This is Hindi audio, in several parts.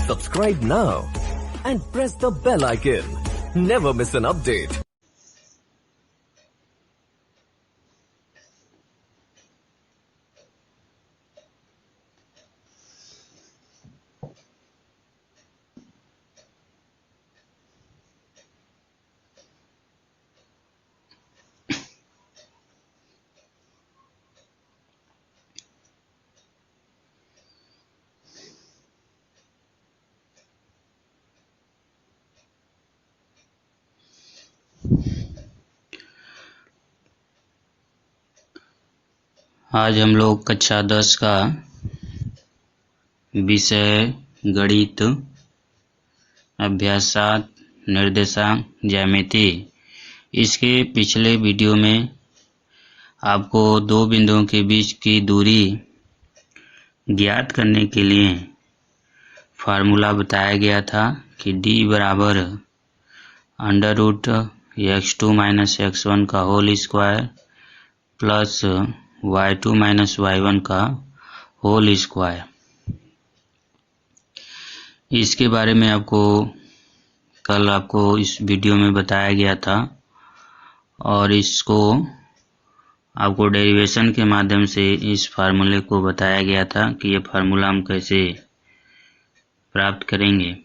Subscribe now and press the bell icon. Never miss an update. आज हम लोग कक्षा 10 का विषय गणित अभ्यास 7 निर्देशांक ज्यामिति, इसके पिछले वीडियो में आपको दो बिंदुओं के बीच की दूरी ज्ञात करने के लिए फार्मूला बताया गया था कि d बराबर √x2 - x1 का whole square plus y2 - y1 का होल स्क्वायर। इसके बारे में कल आपको इस वीडियो में बताया गया था और इसको आपको डेरिवेशन के माध्यम से इस फार्मूले को बताया गया था कि ये फार्मूला हम कैसे प्राप्त करेंगे।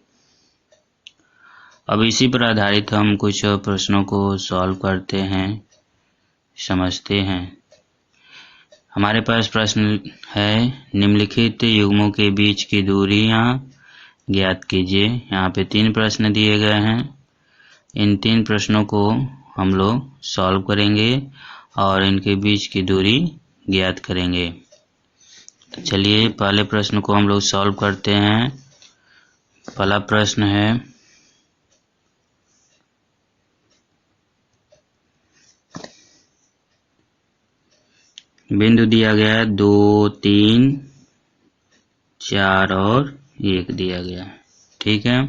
अब इसी पर आधारित हम कुछ प्रश्नों को सॉल्व करते हैं, समझते हैं। हमारे पास प्रश्न है, निम्नलिखित युग्मों के बीच की दूरियां ज्ञात कीजिए। यहाँ पे 3 प्रश्न दिए गए हैं। इन 3 प्रश्नों को हम लोग सॉल्व करेंगे और इनके बीच की दूरी ज्ञात करेंगे। तो चलिए पहले प्रश्न को हम लोग सॉल्व करते हैं। पहला प्रश्न है, बिंदु दिया गया है 2, 3, 4 और 1 दिया गया है। ठीक है,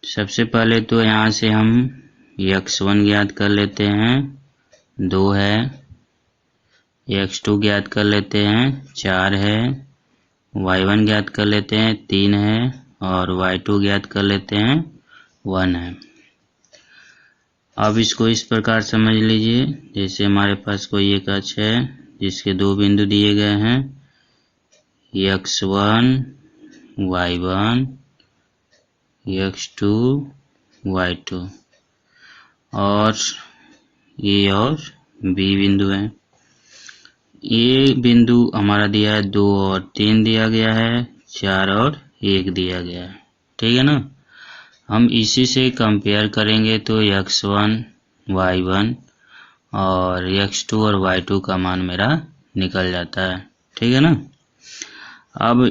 सबसे पहले तो यहाँ से हम x1 ज्ञात कर लेते हैं, 2 है। x2 ज्ञात कर लेते हैं, 4 है। y1 ज्ञात कर लेते हैं, 3 है। और y2 ज्ञात कर लेते हैं, 1 है। अब इसको इस प्रकार समझ लीजिए, जैसे हमारे पास कोई एक अक्ष है जिसके 2 बिंदु दिए गए हैं, x1 y1, x2 y2 और A और B बिंदु हैं। ये बिंदु हमारा दिया है 2 और 3 दिया गया है, 4 और 1 दिया गया है। ठीक है ना। हम इसी से कंपेयर करेंगे तो x1 y1 और x2 और y2 का मान मेरा निकल जाता है। ठीक है ना। अब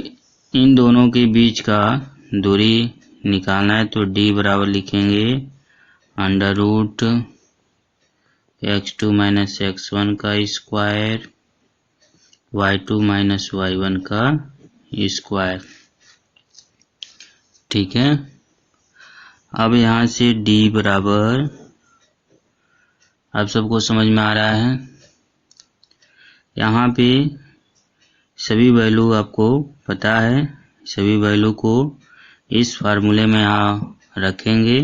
इन दोनों के बीच का दूरी निकालना है तो d बराबर लिखेंगे √x2 - x1 का स्क्वायर y2 - y1 का स्क्वायर। ठीक है। अब यहाँ से d बराबर, आप सबको समझ में आ रहा है। यहाँ पे सभी वैल्यू आपको पता है, सभी वैल्यू को इस फार्मूले में रखेंगे।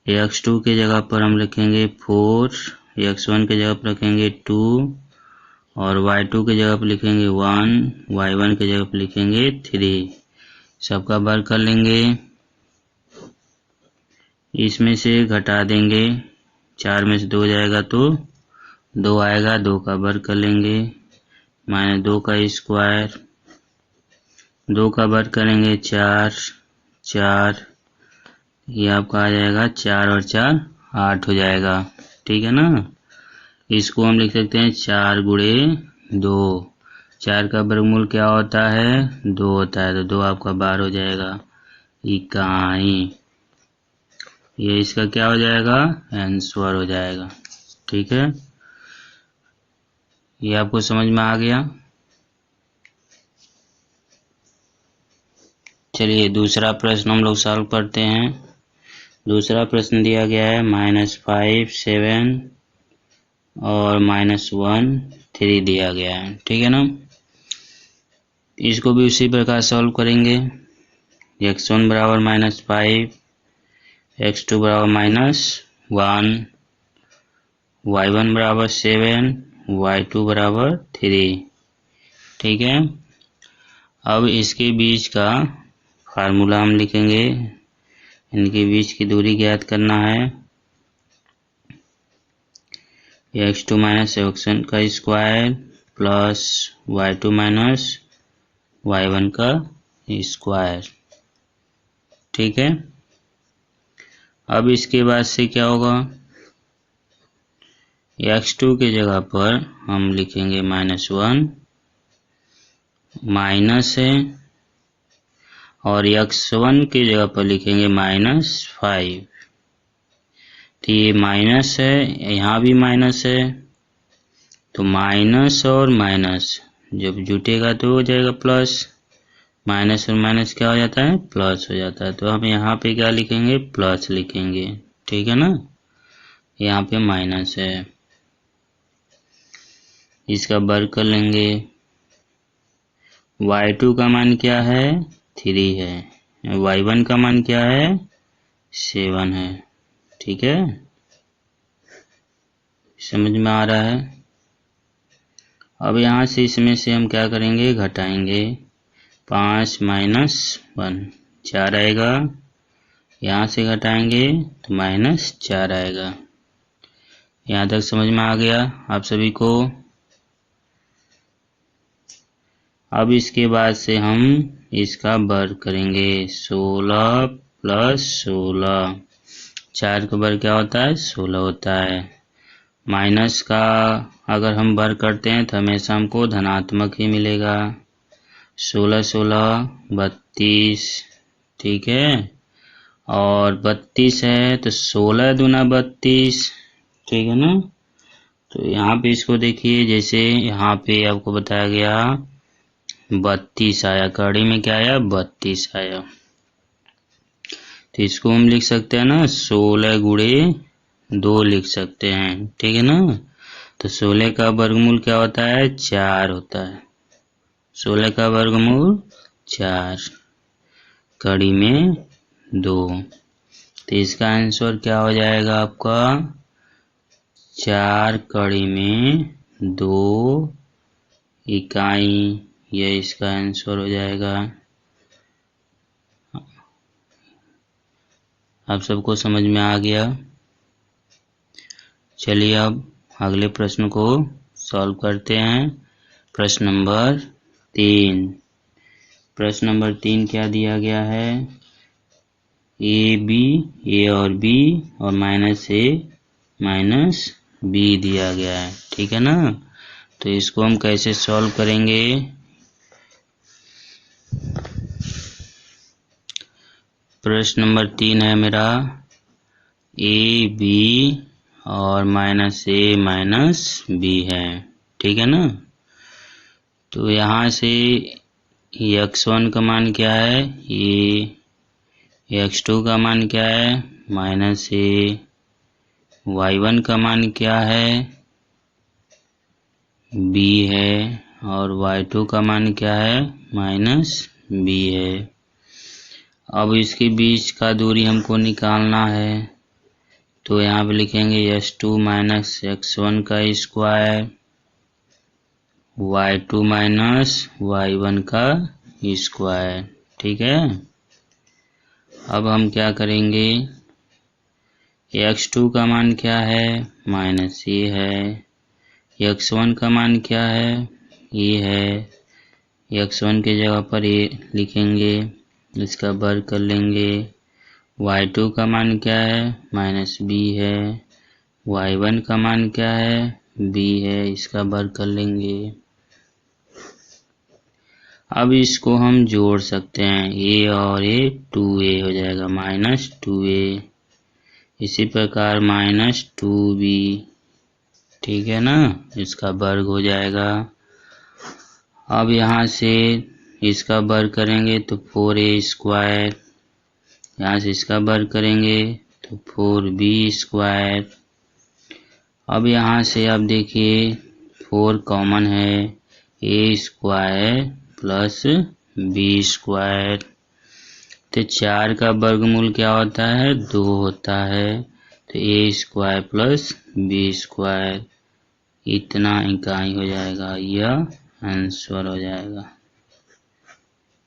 x2 के जगह पर हम लिखेंगे 4, x1 के जगह पर रखेंगे 2 और y2 के जगह पर लिखेंगे 1, y1 के जगह पर लिखेंगे 3। सबका वर्ग कर लेंगे, इसमें से घटा देंगे, 4 में से 2 जाएगा तो 2 आएगा, 2 का वर्ग कर लेंगे, -2 का स्क्वायर, 2 का वर्ग करेंगे 4, 4 ये आपका आ जाएगा, 4 और 4 8 हो जाएगा। ठीक है ना। इसको हम लिख सकते हैं 4 गुणे 2। 4 का वर्गमूल क्या होता है? 2 होता है, तो 2 आपका 12 हो जाएगा इकाई। ये इसका क्या हो जाएगा? आंसर हो जाएगा। ठीक है, ये आपको समझ में आ गया। चलिए दूसरा प्रश्न हम लोग सॉल्व करते हैं। दूसरा प्रश्न दिया गया है -5 7 और -1 3 दिया गया है। ठीक है ना। इसको भी उसी प्रकार सॉल्व करेंगे। x1 बराबर -5, x2 बराबर -1, y1 बराबर 7, y2 बराबर 3। ठीक है, अब इसके बीच का फार्मूला हम लिखेंगे। इनके बीच की दूरी ज्ञात करना है। x2 माइनस x1 का square plus y2 minus y1 का स्क्वायर। ठीक है, अब इसके बाद से क्या होगा, x2 के जगह पर हम लिखेंगे -1 माइनस है, और x1 के जगह पर लिखेंगे -5। तो ये माइनस है, यहाँ भी माइनस है, तो माइनस और माइनस जब जुटेगा तो हो जाएगा प्लस। माइनस और माइनस क्या हो जाता है, प्लस हो जाता है। तो हम यहाँ पे क्या लिखेंगे, प्लस लिखेंगे। ठीक है ना, यहाँ पे माइनस है, इसका वर्ग कर लेंगे। y2 का मान क्या है, 3 है, y1 का मान क्या है, 7 है। ठीक है, समझ में आ रहा है। अब यहाँ से इसमें से हम क्या करेंगे, घटाएंगे। 5 माइनस 1 4 आएगा, यहाँ से घटाएंगे तो -4 आएगा। यहाँ तक समझ में आ गया आप सभी को। अब इसके बाद से हम इसका वर्ग करेंगे। 16 प्लस 16, 4 का वर्ग क्या होता है, 16 होता है। माइनस का अगर हम वर्ग करते हैं तो हमेशा हमको धनात्मक ही मिलेगा। 16 16 32। ठीक है, और 32 है तो 16 दूना 32। ठीक है ना, तो यहाँ पे इसको देखिए, जैसे यहाँ पे आपको बताया गया 32 आया, कड़ी में क्या आया, 32 आया। तो इसको हम लिख सकते हैं ना 16 गुणे 2 लिख सकते हैं। ठीक है ना, तो 16 का वर्गमूल क्या होता है, 4 होता है। 16 का वर्गमूल 4, कड़ी में 2। तो इसका आंसर क्या हो जाएगा आपका, 4 कड़ी में 2 इकाई। ये इसका आंसर हो जाएगा। आप सबको समझ में आ गया। चलिए अब अगले प्रश्न को सॉल्व करते हैं। प्रश्न नंबर 3। प्रश्न नंबर 3 क्या दिया गया है, ए और बी और -a -b दिया गया है। ठीक है ना, तो इसको हम कैसे सॉल्व करेंगे। प्रश्न नंबर 3 है मेरा, ए बी और -a -b है। ठीक है ना, तो यहाँ से x1 का मान क्या है, ये x2 का मान क्या है, -a, y1 का मान क्या है, b है, और y2 का मान क्या है, -b है। अब इसके बीच का दूरी हमको निकालना है, तो यहाँ पे लिखेंगे x2 माइनस x1 का स्क्वायर, y2 माइनस y1 का स्क्वायर। ठीक है, अब हम क्या करेंगे, x2 का मान क्या है, -a है, x1 का मान क्या है, ये है, x1 के जगह पर ये लिखेंगे, इसका वर्ग कर लेंगे। y2 का मान क्या है, -b है, y1 का मान क्या है, b है, इसका वर्ग कर लेंगे। अब इसको हम जोड़ सकते हैं, a और a 2a हो जाएगा, -2a। इसी प्रकार -2b। ठीक है ना, इसका वर्ग हो जाएगा। अब यहाँ से इसका वर्ग करेंगे तो 4a स्क्वायर, यहाँ से इसका वर्ग करेंगे तो 4b स्क्वायर। अब यहाँ से आप देखिए 4 कॉमन है, a square plus b square. तो 4 का वर्गमूल क्या होता है? 2 होता है। तो a² प्लस b², इतना इकाई हो जाएगा, यह आंसर हो जाएगा।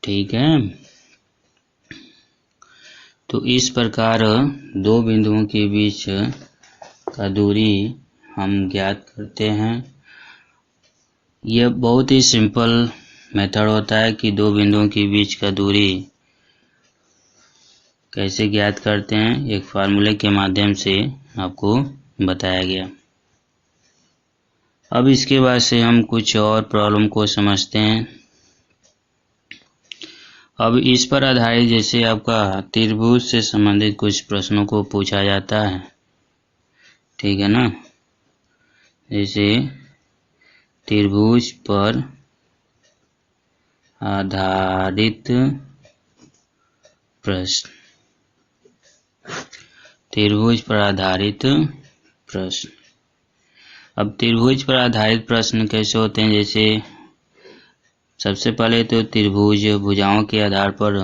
ठीक है, तो इस प्रकार दो बिंदुओं के बीच का दूरी हम ज्ञात करते हैं। यह बहुत ही सिंपल मेथड होता है कि दो बिंदुओं के बीच का दूरी कैसे ज्ञात करते हैं, एक फार्मूले के माध्यम से आपको बताया गया। अब इसके बाद से हम कुछ और प्रॉब्लम को समझते हैं। अब इस पर आधारित जैसे आपका त्रिभुज से संबंधित कुछ प्रश्नों को पूछा जाता है, ठीक है ना। जैसे त्रिभुज पर आधारित प्रश्न, त्रिभुज पर आधारित प्रश्न। अब त्रिभुज पर आधारित प्रश्न कैसे होते हैं? जैसे सबसे पहले तो त्रिभुज भुजाओं के आधार पर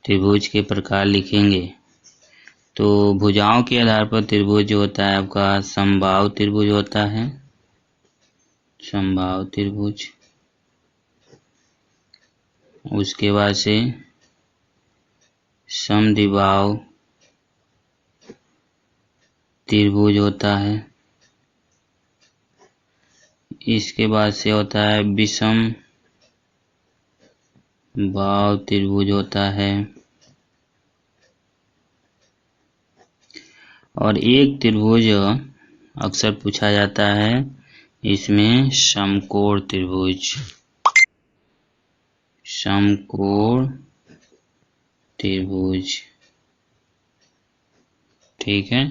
त्रिभुज के प्रकार लिखेंगे। तो भुजाओं के आधार पर त्रिभुज जो होता है आपका समबाहु त्रिभुज होता है, समबाहु त्रिभुज। उसके बाद से समद्विबाहु त्रिभुज होता है। इसके बाद से होता है विषम बाहु त्रिभुज होता है। और एक त्रिभुज अक्सर पूछा जाता है, इसमें समकोण त्रिभुज, समकोण त्रिभुज। ठीक है,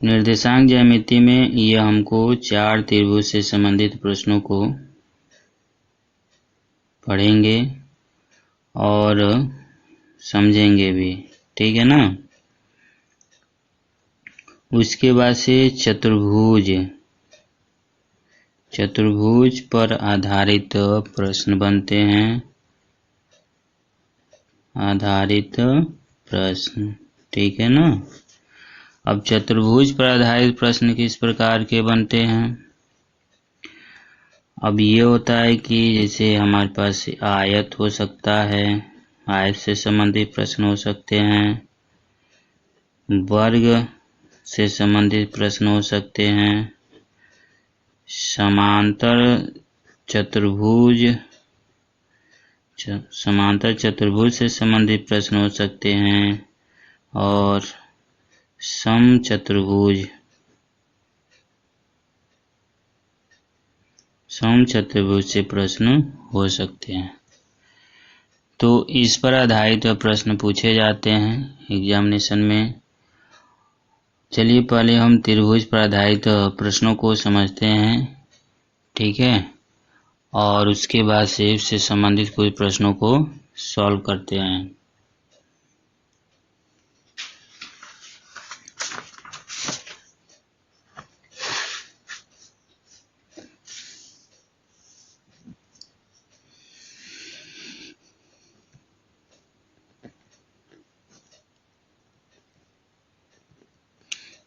निर्देशांक ज्यामिति में यह हमको 4 त्रिभुज से संबंधित प्रश्नों को पढ़ेंगे और समझेंगे भी, ठीक है ना। उसके बाद से चतुर्भुज, चतुर्भुज पर आधारित प्रश्न बनते हैं, आधारित प्रश्न, ठीक है ना। अब चतुर्भुज पर आधारित प्रश्न किस प्रकार के बनते हैं? अब ये होता है कि जैसे हमारे पास आयत हो सकता है, आयत से संबंधित प्रश्न हो सकते हैं, वर्ग से संबंधित प्रश्न हो सकते हैं, समांतर चतुर्भुज, समांतर चतुर्भुज से संबंधित प्रश्न हो सकते हैं, और समचतुर्भुज, समचतुर्भुज से प्रश्न हो सकते हैं। तो इस पर आधारित प्रश्न पूछे जाते हैं एग्जामिनेशन में। चलिए पहले हम त्रिभुज पर आधारित प्रश्नों को समझते हैं, ठीक है, और उसके बाद से इससे संबंधित कुछ प्रश्नों को सॉल्व करते हैं।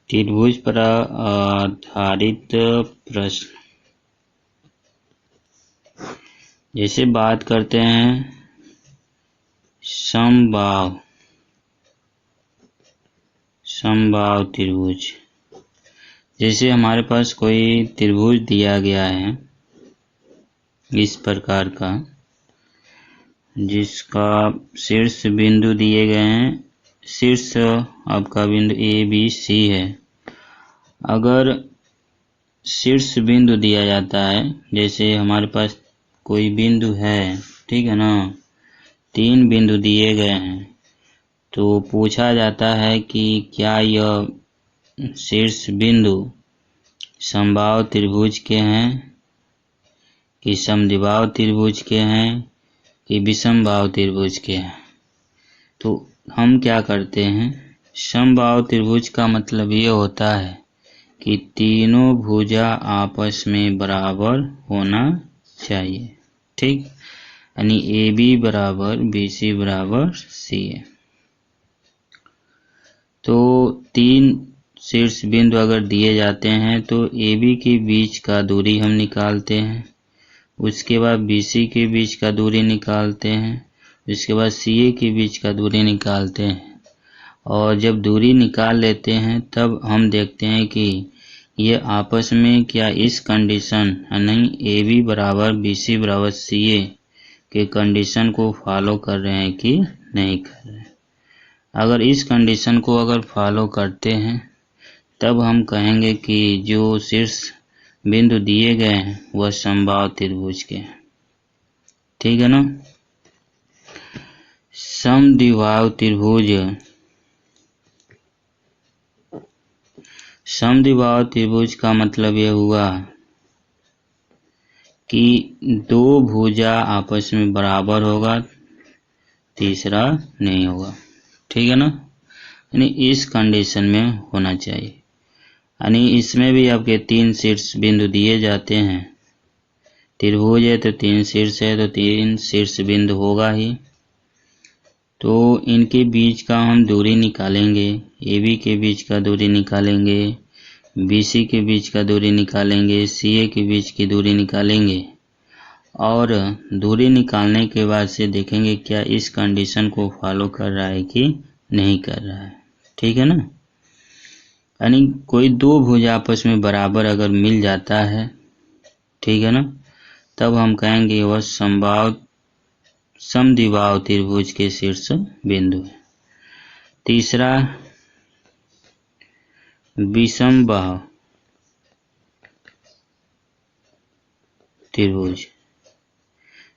त्रिभुज पर आधारित प्रश्न, जैसे बात करते हैं समबाहु, समबाहु त्रिभुज। जैसे हमारे पास कोई त्रिभुज दिया गया है इस प्रकार का, जिसका शीर्ष बिंदु दिए गए हैं, शीर्ष आपका बिंदु ए बी सी है। अगर शीर्ष बिंदु दिया जाता है, जैसे हमारे पास कोई बिंदु है, ठीक है ना, 3 बिंदु दिए गए हैं, तो पूछा जाता है कि क्या यह शीर्ष बिंदु समबाहु त्रिभुज के हैं कि समद्विबाहु त्रिभुज के हैं कि विषमबाहु त्रिभुज के हैं। तो हम क्या करते हैं, समबाहु त्रिभुज का मतलब ये होता है कि तीनों भुजा आपस में बराबर होना चाहिए, ठीक, यानी ए बी बराबर बी सी बराबर सी ए। तो 3 शीर्ष बिंदु अगर दिए जाते हैं तो ए बी के बीच का दूरी हम निकालते हैं, उसके बाद बी सी के बीच का दूरी निकालते हैं, उसके बाद सी ए के बीच का दूरी निकालते हैं। और जब दूरी निकाल लेते हैं तब हम देखते हैं कि ये आपस में क्या इस कंडीशन यानी ए बी बराबर बी सी बराबर सी ए के कंडीशन को फॉलो कर रहे हैं कि नहीं कर रहे हैं। अगर इस कंडीशन को अगर फॉलो करते हैं तब हम कहेंगे कि जो शीर्ष बिंदु दिए गए हैं वह समबाहु त्रिभुज के हैं। ठीक है ना। समद्विबाहु त्रिभुज, समद्विबाहु त्रिभुज का मतलब यह हुआ कि दो भुजा आपस में बराबर होगा, तीसरा नहीं होगा। ठीक है ना, यानी इस कंडीशन में होना चाहिए। यानी इसमें भी आपके 3 शीर्ष बिंदु दिए जाते हैं, त्रिभुज है तो 3 शीर्ष है तो 3 शीर्ष बिंदु होगा ही। तो इनके बीच का हम दूरी निकालेंगे, ए बी के बीच का दूरी निकालेंगे, बी सी के बीच का दूरी निकालेंगे, सी ए के बीच की दूरी निकालेंगे। और दूरी निकालने के बाद से देखेंगे क्या इस कंडीशन को फॉलो कर रहा है कि नहीं कर रहा है। ठीक है ना, यानी कोई दो भुजा आपस में बराबर अगर मिल जाता है, ठीक है ना, तब हम कहेंगे वह समद्विबाहु त्रिभुज के शीर्ष बिंदु है। तीसरा विषमबाहु त्रिभुज।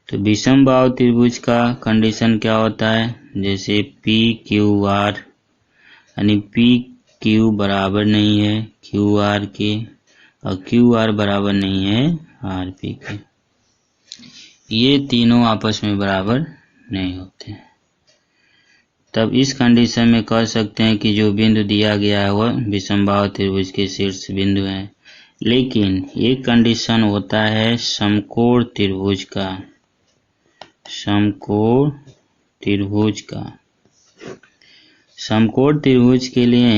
तो विषमबाहु त्रिभुज का कंडीशन क्या होता है, जैसे पी क्यू आर, यानी पी क्यू बराबर नहीं है क्यू आर के और क्यू आर बराबर नहीं है आर पी के, ये तीनों आपस में बराबर नहीं होते हैं। तब इस कंडीशन में कह सकते हैं कि जो बिंदु दिया गया है वह विषमबाहु त्रिभुज के शीर्ष बिंदु है। लेकिन एक कंडीशन होता है समकोण त्रिभुज का, समकोण त्रिभुज का। समकोण त्रिभुज के लिए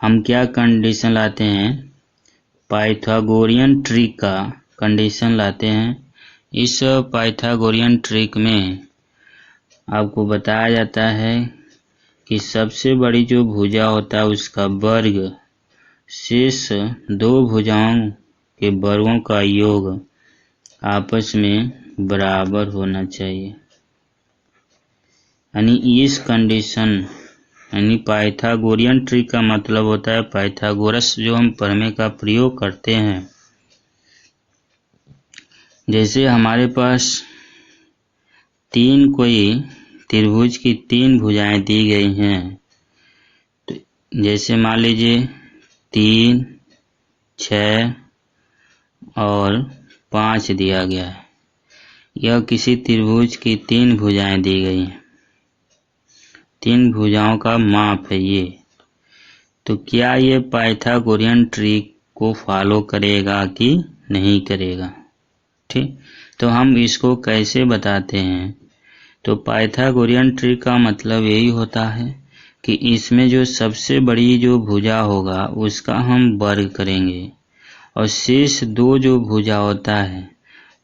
हम क्या कंडीशन लाते हैं, पाइथागोरियन ट्रिक का कंडीशन लाते हैं। इस पाइथागोरियन ट्रिक में आपको बताया जाता है कि सबसे बड़ी जो भुजा होता है उसका वर्ग शेष दो भुजाओं के वर्गों का योग आपस में बराबर होना चाहिए। यानी इस कंडीशन, यानी पाइथागोरियन ट्रिक का मतलब होता है पाइथागोरस जो हम प्रमेय का प्रयोग करते हैं। जैसे हमारे पास कोई त्रिभुज की 3 भुजाएं दी गई हैं, तो जैसे मान लीजिए 3, 6 और 5 दिया गया है। यह किसी त्रिभुज की 3 भुजाएं दी गई हैं, 3 भुजाओं का माप है ये। तो क्या ये पाइथागोरियन ट्रिक को फॉलो करेगा कि नहीं करेगा। ठीक, तो हम इसको कैसे बताते हैं, तो पाइथागोरियन ट्रिक का मतलब यही होता है कि इसमें जो सबसे बड़ी जो भुजा होगा उसका हम वर्ग करेंगे और शेष दो जो भुजा होता है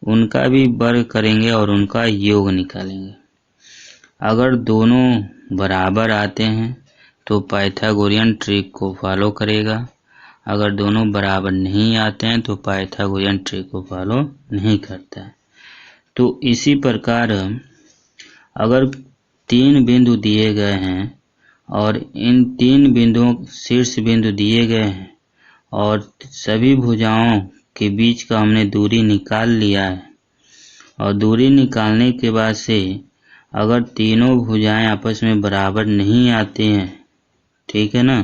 उनका भी वर्ग करेंगे और उनका योग निकालेंगे। अगर दोनों बराबर आते हैं तो पाइथागोरियन ट्रिक को फॉलो करेगा, अगर दोनों बराबर नहीं आते हैं तो पाइथागोरियन ट्रिक को फॉलो नहीं करता है। तो इसी प्रकार अगर 3 बिंदु दिए गए हैं और इन 3 बिंदुओं शीर्ष बिंदु दिए गए हैं और सभी भुजाओं के बीच का हमने दूरी निकाल लिया है, और दूरी निकालने के बाद से अगर तीनों भुजाएं आपस में बराबर नहीं आती हैं, ठीक है ना,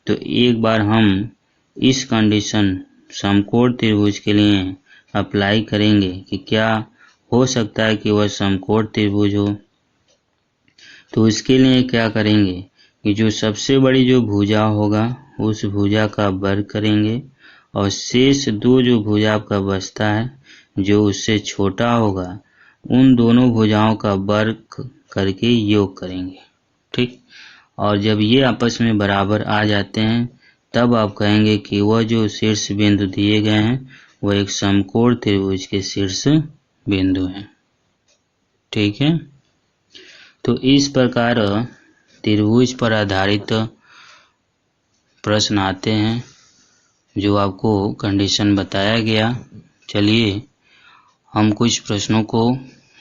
तो एक बार हम इस कंडीशन समकोण त्रिभुज के लिए अप्लाई करेंगे कि क्या हो सकता है कि वह समकोण त्रिभुज हो। तो इसके लिए क्या करेंगे कि जो सबसे बड़ी जो भुजा होगा उस भुजा का वर्ग करेंगे और शेष दो जो भुजा आपका बचता है जो उससे छोटा होगा उन दोनों भुजाओं का वर्ग करके योग करेंगे। ठीक, और जब ये आपस में बराबर आ जाते हैं तब आप कहेंगे कि वह जो शीर्ष बिंदु दिए गए हैं वह एक समकोण त्रिभुज के शीर्ष बिंदु हैं। ठीक है, तो इस प्रकार त्रिभुज पर आधारित प्रश्न आते हैं जो आपको कंडीशन बताया गया। चलिए हम कुछ प्रश्नों को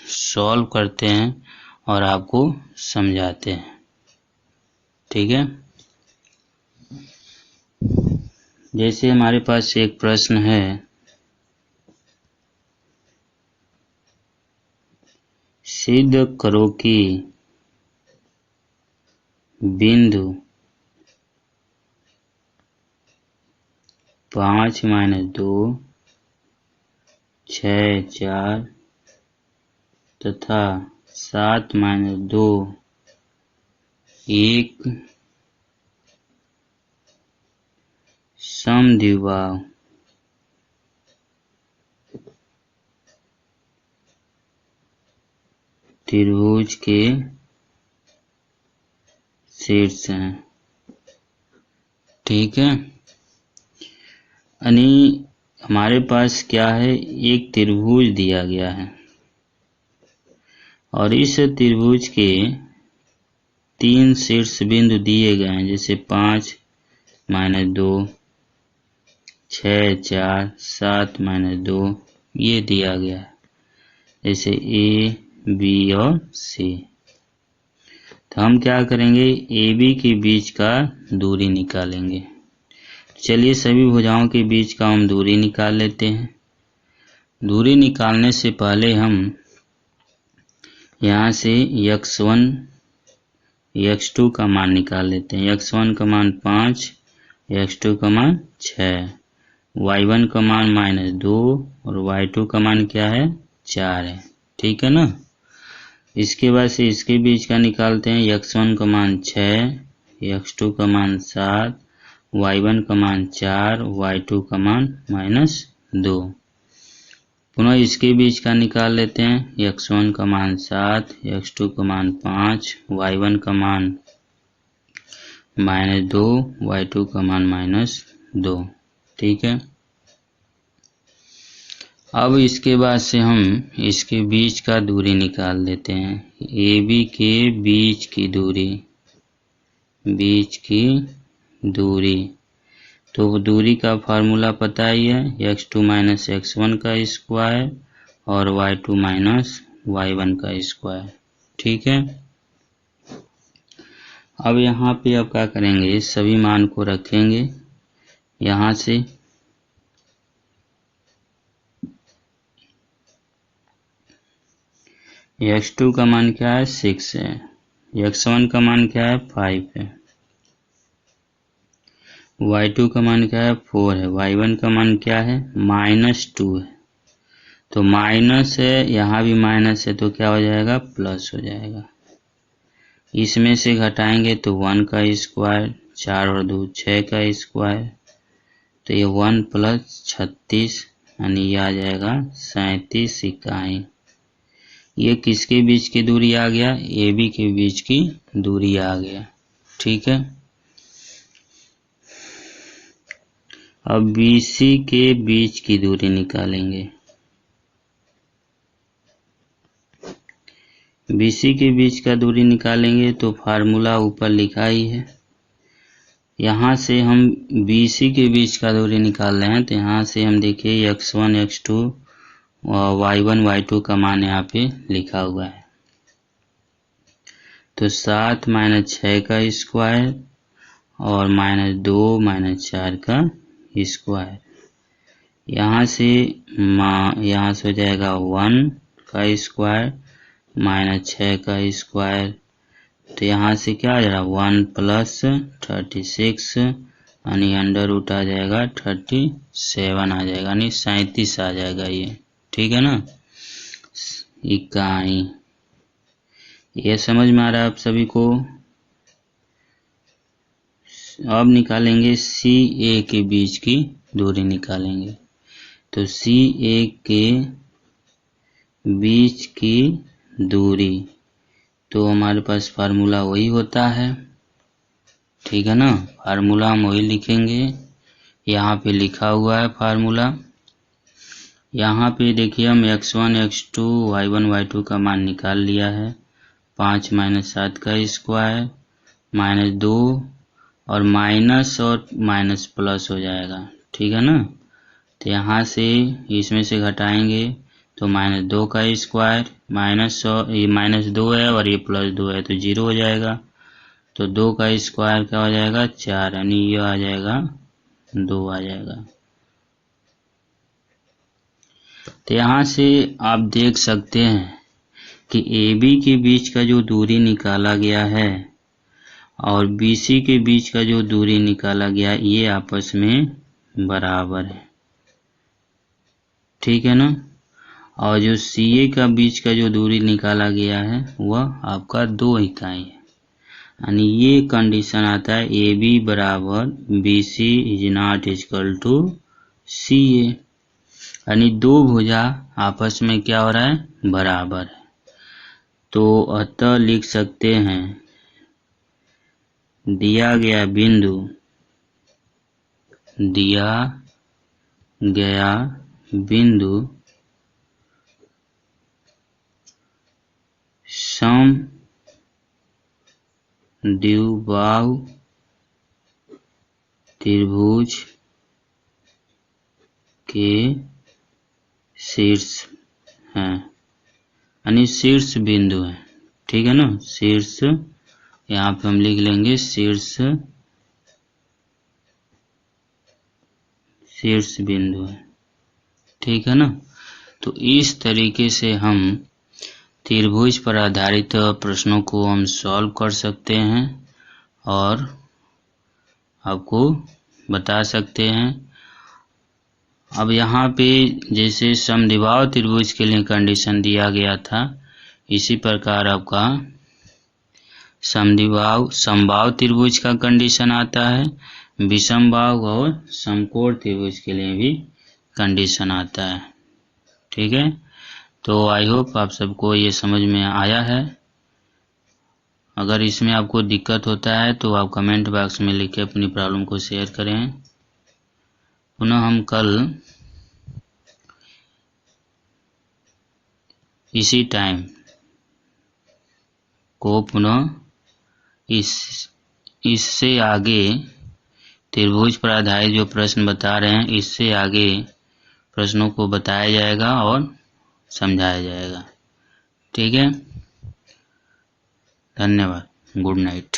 सॉल्व करते हैं और आपको समझाते हैं। ठीक है, जैसे हमारे पास एक प्रश्न है, सिद्ध करो कि बिंदु 5 - 2 6 4 तथा 7 - 2 1 समद्विबाहु त्रिभुज के शीर्ष हैं। ठीक है, यानी हमारे पास क्या है, एक त्रिभुज दिया गया है और इस त्रिभुज के 3 शीर्ष बिंदु दिए गए हैं, जैसे 5 - 2 6 4 7 - 2 ये दिया गया है, जैसे ए बी और सी। तो हम क्या करेंगे, ए बी के बीच का दूरी निकालेंगे। चलिए सभी भुजाओं के बीच का हम दूरी निकाल लेते हैं। दूरी निकालने से पहले हम यहाँ से x1 x2 का मान निकाल लेते हैं। x1 का मान 5, x2 का मान 6, y1 का मान -2 और y2 का मान क्या है, 4 है। ठीक है ना, इसके बाद से इसके बीच का निकालते हैं। x1 का मान 6, x2 का मान 7, y1 का मान 4, y2 का मान -2। पुनः इसके बीच का निकाल लेते हैं। x1 का मान 7, x2 का मान 5, y1 का मान -2, y2 का मान -2। ठीक है, अब इसके बाद से हम इसके बीच का दूरी निकाल लेते हैं। ए बी के बीच की दूरी, तो दूरी का फार्मूला पता ही है, x2 - x1 का स्क्वायर और y2 - y1 का स्क्वायर। ठीक है, अब यहाँ पे आप क्या करेंगे, सभी मान को रखेंगे। यहाँ से x2 का मान क्या है, 6 है, x1 का मान क्या है, 5 है, y2 का मान क्या है, 4 है, y1 का मान क्या है, -2 है। तो माइनस है, यहाँ भी माइनस है, तो क्या हो जाएगा, प्लस हो जाएगा। इसमें से घटाएंगे तो 1 का स्क्वायर, 4 और 2 6 का स्क्वायर, तो ये 1 + 36 यानी ये आ जाएगा 37 इकाई। ये किसके बीच की दूरी आ गया, ए बी के बीच की दूरी आ गया। ठीक है, अब बी सी के बीच की दूरी निकालेंगे। बी सी के बीच का दूरी निकालेंगे तो फार्मूला ऊपर लिखा ही है। यहाँ से हम बी सी के बीच का दूरी निकाल रहे हैं, तो यहाँ से हम देखिए x1 x2 और y1 y2 का मान यहाँ पे लिखा हुआ है। तो 7 - 6 का स्क्वायर और -2 - 4 का स्क्वायर, यहाँ से हो जाएगा 1 का स्क्वायर -6 का स्क्वायर, तो यहाँ से क्या आ जाएगा 1 + 36 यानी अंडर रूट आ जाएगा 37 आ जाएगा, यानी 37 आ जाएगा ये। ठीक है ना, इकाई। ये समझ में आ रहा है आप सभी को। अब निकालेंगे सी ए के बीच की दूरी निकालेंगे। तो सी ए के बीच की दूरी, तो हमारे पास फार्मूला वही होता है, ठीक है ना। फार्मूला हम वही लिखेंगे, यहाँ पे लिखा हुआ है फार्मूला। यहाँ पे देखिए हम x1 x2 y1 y2 का मान निकाल लिया है। 5 - 7 का स्क्वायर -2 और माइनस और माइनस प्लस हो जाएगा, ठीक है ना। तो यहाँ से इसमें से घटाएंगे तो -2 का स्क्वायर ये -2 है और ये +2 है तो 0 हो जाएगा। तो 2 का स्क्वायर क्या हो जाएगा 4, यानी ये आ जाएगा 2 आ जाएगा। तो यहाँ से आप देख सकते हैं कि AB के बीच का जो दूरी निकाला गया है और BC के बीच का जो दूरी निकाला गया ये आपस में बराबर है, ठीक है ना। और जो CA का बीच का जो दूरी निकाला गया है वह आपका 2 इकाई है, यानी ये कंडीशन आता है AB बराबर BC is not equal to CA, यानी दो भुजा आपस में क्या हो रहा है बराबर है। तो अतः लिख सकते हैं दिया गया बिंदु समद्विबाहु त्रिभुज के शीर्ष है, यानी शीर्ष बिंदु है, ठीक है ना। शीर्ष यहाँ पे हम लिख लेंगे शीर्ष बिंदु है, ठीक है ना। तो इस तरीके से हम त्रिभुज पर आधारित प्रश्नों को हम सॉल्व कर सकते हैं और आपको बता सकते हैं। अब यहाँ पे जैसे समद्विबाहु त्रिभुज के लिए कंडीशन दिया गया था, इसी प्रकार आपका समबाहु त्रिभुज का कंडीशन आता है, विषमबाहु और समकोण त्रिभुज के लिए भी कंडीशन आता है, ठीक है। तो आई होप आप सबको ये समझ में आया है। अगर इसमें आपको दिक्कत होता है तो आप कमेंट बॉक्स में लिख के अपनी प्रॉब्लम को शेयर करें। पुनः हम कल इसी टाइम को पुनः इससे आगे त्रिभुज पर आधारित जो प्रश्न बता रहे हैं इससे आगे प्रश्नों को बताया जाएगा और समझाया जाएगा, ठीक है। धन्यवाद, गुड नाइट।